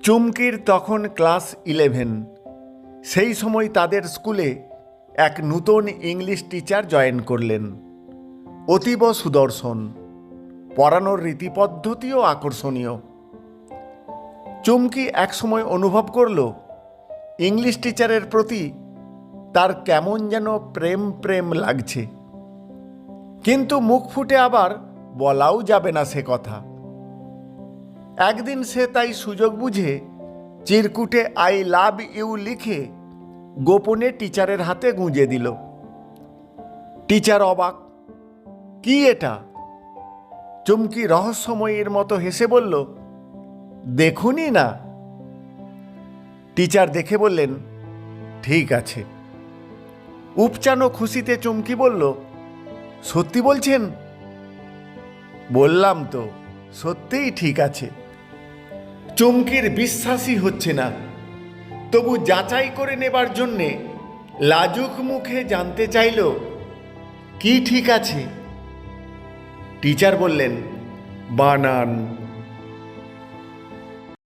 চুমকির তখন ক্লাস 11। সেই সময় তাদের স্কুলে এক নূতন ইংলিশ টিচার জয়েন করলেন। অতীব সুদর্শন, পড়ানোর রীতিপদ্ধতিও আকর্ষণীয়। চুমকি একসময় অনুভব করল ইংলিশ টিচারের প্রতি তার কেমন যেন প্রেম প্রেম লাগছে, কিন্তু মুখ ফুটে আবার বলাও যাবে না সে কথা। একদিন সে তাই সুযোগ বুঝে চিরকুটে আই লাভ ইউ লিখে গোপনে টিচারের হাতে গুঁজে দিল। টিচার অবাক, কি এটা? চুমকি রহস্যময়ীর মতো হেসে বলল, দেখুনি না। টিচার দেখে বললেন, ঠিক আছে। উপচানো খুশিতে চুমকি বলল, সত্যি বলছেন? বললাম তো, সত্যিই ঠিক আছে। চুমকির বিশ্বাসই হচ্ছে না, তবু যাচাই করে নেবার জন্যে লাজুক মুখে জানতে চাইল, কি ঠিক আছে? টিচার বললেন, বানান।